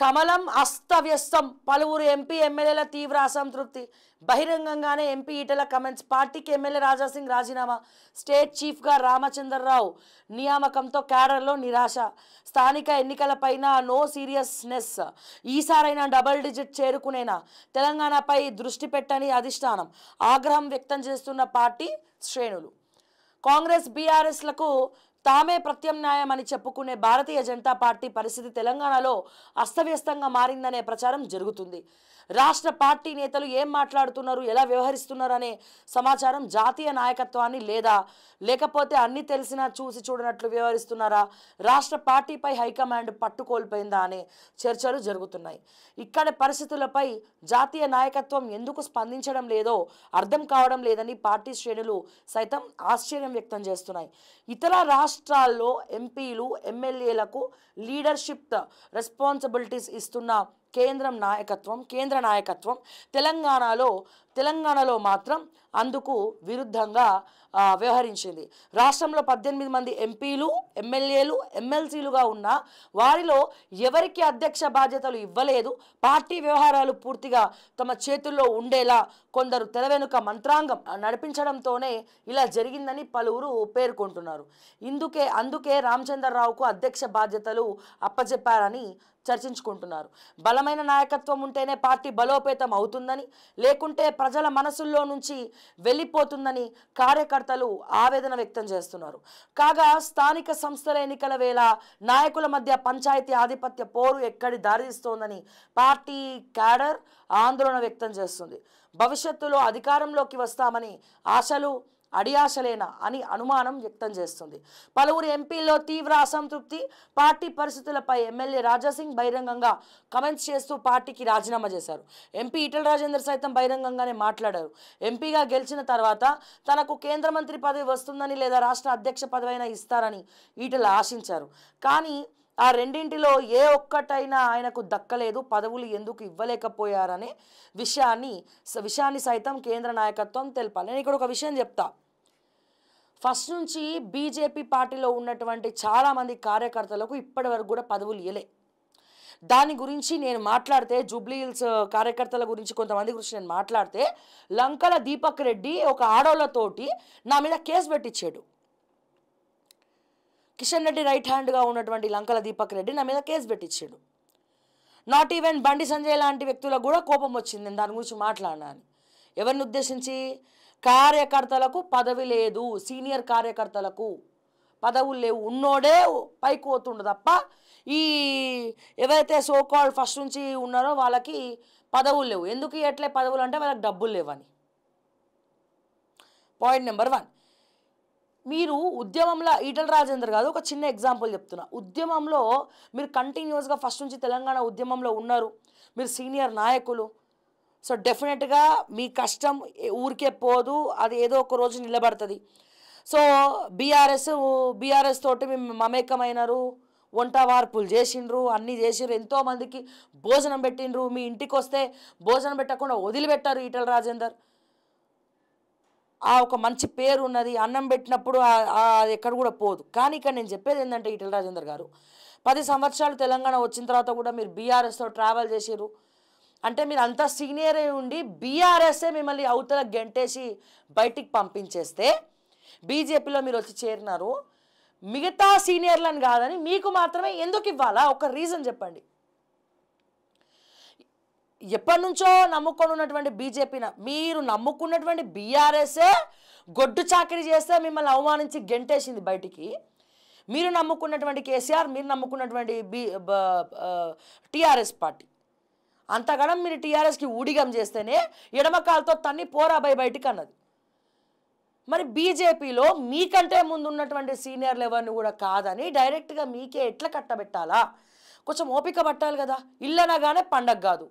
కమలం అస్తవ్యస్తం, పలువురు ఎంపీ ఎమ్మెల్యేల తీవ్ర అసంతృప్తి. బహిరంగంగానే ఎంపీ ఈటెల కమెంట్స్. పార్టీకి ఎమ్మెల్యే రాజాసింగ్ రాజీనామా. స్టేట్ చీఫ్గా రామచంద్రరావు నియామకంతో క్యాడర్లో నిరాశ. స్థానిక ఎన్నికలపైన నో సీరియస్నెస్. ఈసారైనా డబుల్ డిజిట్ చేరుకునేనా? తెలంగాణపై దృష్టి పెట్టని అధిష్టానం. ఆగ్రహం వ్యక్తం చేస్తున్న పార్టీ శ్రేణులు. కాంగ్రెస్ బీఆర్ఎస్లకు తామే ప్రత్యామ్నాయమని చెప్పుకునే భారతీయ జనతా పార్టీ పరిస్థితి తెలంగాణలో అస్తవ్యస్తంగా మారిందనే ప్రచారం జరుగుతుంది. రాష్ట్ర పార్టీ నేతలు ఏం మాట్లాడుతున్నారు, ఎలా వ్యవహరిస్తున్నారు అనే సమాచారం జాతీయ నాయకత్వాన్ని లేకపోతే అన్ని తెలిసినా చూసి చూడనట్లు వ్యవహరిస్తున్నారా, రాష్ట్ర పార్టీపై హైకమాండ్ పట్టుకోల్పోయిందా అనే చర్చలు జరుగుతున్నాయి. ఇక్కడ పరిస్థితులపై జాతీయ నాయకత్వం ఎందుకు స్పందించడం లేదో అర్థం కావడం లేదని పార్టీ శ్రేణులు సైతం ఆశ్చర్యం వ్యక్తం చేస్తున్నాయి. ఇతర రాష్ట్రాల్లో ఎంపీలు ఎమ్మెల్యేలకు లీడర్షిప్ రెస్పాన్సిబిలిటీస్ ఇస్తున్న కేంద్ర నాయకత్వం తెలంగాణలో మాత్రం అందుకు విరుద్ధంగా వ్యవహరించింది. రాష్ట్రంలో 18 మంది ఎంపీలు ఎమ్మెల్యేలు ఎమ్మెల్సీలుగా ఉన్న వారిలో ఎవరికి అధ్యక్ష బాధ్యతలు ఇవ్వలేదు. పార్టీ వ్యవహారాలు పూర్తిగా తమ చేతుల్లో ఉండేలా కొందరు తెర వెనుక మంత్రాంగం నడిపించడంతోనే ఇలా జరిగిందని పలువురు పేర్కొంటున్నారు. అందుకే రామచంద్రరావుకు అధ్యక్ష బాధ్యతలు అప్పచెప్పారని చర్చించుకుంటున్నారు. బలమైన నాయకత్వం ఉంటేనే పార్టీ బలోపేతం అవుతుందని, లేకుంటే ప్రజల మనసుల్లో నుంచి వెళ్ళిపోతుందని కార్యకర్తలు ఆవేదన వ్యక్తం చేస్తున్నారు. కాగా స్థానిక సంస్థల ఎన్నికల వేళ నాయకుల మధ్య పంచాయతీ ఆధిపత్య పోరు ఎక్కడి దారితీస్తోందని పార్టీ క్యాడర్ ఆందోళన వ్యక్తం చేస్తుంది. భవిష్యత్తులో అధికారంలోకి వస్తామని ఆశలు అడియాశలేనా అని అనుమానం వ్యక్తం చేస్తుంది. పలువురు ఎంపీల్లో తీవ్ర అసంతృప్తి. పార్టీ పరిస్థితులపై ఎమ్మెల్యే రాజాసింగ్ బహిరంగంగా కమెంట్స్ చేస్తూ పార్టీకి రాజీనామా చేశారు. ఎంపీ ఈటెల రాజేందర్ సైతం బహిరంగంగానే మాట్లాడారు. ఎంపీగా గెలిచిన తర్వాత తనకు కేంద్ర మంత్రి పదవి వస్తుందని లేదా రాష్ట్ర అధ్యక్ష పదవి అయినా ఇస్తారని ఈటెల ఆశించారు. కానీ ఆ రెండింటిలో ఏ ఒక్కటైనా ఆయనకు దక్కలేదు. పదవులు ఎందుకు ఇవ్వలేకపోయారనే విషయాన్ని సైతం కేంద్ర నాయకత్వం తెలపాలి. నేను ఇక్కడ ఒక విషయం చెప్తా. ఫస్ట్ నుంచి బీజేపీ పార్టీలో ఉన్నటువంటి చాలామంది కార్యకర్తలకు ఇప్పటి వరకు కూడా పదవులు ఇవ్వలే. దాని గురించి నేను మాట్లాడితే, జూబ్లీ హిల్స్ కార్యకర్తల గురించి కొంతమంది గురించి నేను మాట్లాడితే, లంకల దీపక్ రెడ్డి ఒక ఆడోళ్ళతోటి నా మీద కేసు పెట్టించాడు. కిషన్ రెడ్డి రైట్ హ్యాండ్గా ఉన్నటువంటి లంకల దీపక్ రెడ్డి నా మీద కేసు పెట్టించాడు. నాట్ ఈవెన్ బండి సంజయ్ లాంటి వ్యక్తులకు కూడా కోపం వచ్చింది నేను దాని గురించి మాట్లాడినా అని. ఎవరిని ఉద్దేశించి? కార్యకర్తలకు పదవి లేదు, సీనియర్ కార్యకర్తలకు పదవులు లేవు, ఉన్నోడే పైకి పోతుండు తప్ప ఈ ఎవరైతే సోకాల్డ్ ఫస్ట్ నుంచి ఉన్నారో వాళ్ళకి పదవులు లేవు. ఎందుకు ఎట్లే పదవులు అంటే వాళ్ళకి డబ్బులు లేవని. Point number 1. మీరు ఉద్యమంలో ఈటెల రాజేందర్ కాదు, ఒక చిన్న ఎగ్జాంపుల్ చెప్తున్నా. ఉద్యమంలో మీరు కంటిన్యూస్గా ఫస్ట్ నుంచి తెలంగాణ ఉద్యమంలో ఉన్నారు, మీరు సీనియర్ నాయకులు. సో డెఫినెట్గా మీ కష్టం ఊరికే పోదు, అది ఏదో ఒక రోజు నిలబడుతుంది. సో బీఆర్ఎస్ తోటి మేము మమేకమైనారు, వంట వార్పులు చేసిండ్రు, అన్నీ చేసిండ్రు, ఎంతోమందికి భోజనం పెట్టిండ్రు. మీ ఇంటికి వస్తే భోజనం పెట్టకుండా వదిలిపెట్టారు ఈటెల రాజేందర్. ఆ ఒక మంచి పేరు ఉన్నది, అన్నం పెట్టినప్పుడు అది ఎక్కడ కూడా పోదు. కానీ ఇక్కడ నేను చెప్పేది ఏంటంటే ఈటెల రాజేందర్ గారు 10 సంవత్సరాలు తెలంగాణ వచ్చిన తర్వాత కూడా మీరు బీఆర్ఎస్తో ట్రావెల్ చేసారు అంటే మీరు అంతా సీనియర్ అయి ఉండి బీఆర్ఎస్ఏ మిమ్మల్ని అవతల గెంటేసి బయటికి పంపించేస్తే బీజేపీలో మీరు వచ్చి చేరినారు. మిగతా సీనియర్లను కాదని మీకు మాత్రమే ఎందుకు ఇవ్వాలా? ఒక రీజన్ చెప్పండి. ఎప్పటి నుంచో నమ్ముకొని ఉన్నటువంటి బీజేపీన మీరు నమ్ముకున్నటువంటి బీఆర్ఎస్ఏ గొడ్డు చాకరీ చేస్తే మిమ్మల్ని అవమానించి గెంటేసింది బయటికి. మీరు నమ్ముకున్నటువంటి కేసీఆర్, మీరు నమ్ముకున్నటువంటి టీఆర్ఎస్ పార్టీ అంతగానం మీరు టీఆర్ఎస్కి ఊడిగం చేస్తేనే ఎడమకాలతో తన్ని పోరాబాయి బయటికి అన్నది. మరి బీజేపీలో మీకంటే ముందు ఉన్నటువంటి సీనియర్లు ఎవరిని కూడా కాదని డైరెక్ట్గా మీకే ఎట్లా కట్టబెట్టాలా? కొంచెం ఓపిక పట్టాలి కదా. ఇల్లనగానే పండగ కాదు.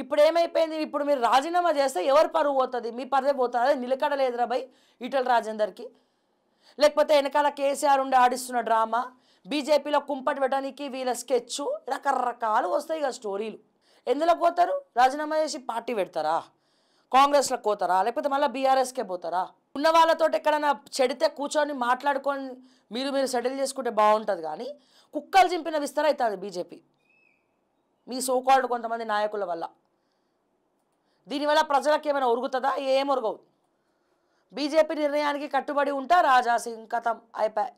ఇప్పుడు ఏమైపోయింది? ఇప్పుడు మీరు రాజీనామా చేస్తే ఎవరు పరువు పోతుంది? మీ పరువు పోతుంది. అదే నిలకడలేదురా భయ్ ఈటెల రాజేందర్కి. లేకపోతే వెనకాల కేసీఆర్ ఉండి ఆడిస్తున్న డ్రామా, బీజేపీలో కుంపటి పెట్టడానికి వీళ్ళ స్కెచ్, రకరకాలు వస్తాయి ఇక స్టోరీలు. ఎందులో పోతారు? రాజీనామా చేసి పార్టీ పెడతారా? కాంగ్రెస్లో పోతారా? లేకపోతే మళ్ళీ బీఆర్ఎస్కే పోతారా? ఉన్న వాళ్ళతో ఎక్కడైనా చెడితే కూర్చొని మాట్లాడుకొని మీరు సెటిల్ చేసుకుంటే బాగుంటుంది. కానీ కుక్కలు చింపిన విస్తర అవుతుంది బీజేపీ. మీ సోకాల్డ్ కొంతమంది నాయకుల వల్ల. దీనివల్ల ప్రజలకు ఏమైనా ఒరుగుతుందా? ఏం ఒరగవు. బీజేపీ నిర్ణయానికి కట్టుబడి ఉంటా రాజా సింగ్, కథం, అయిపోయి.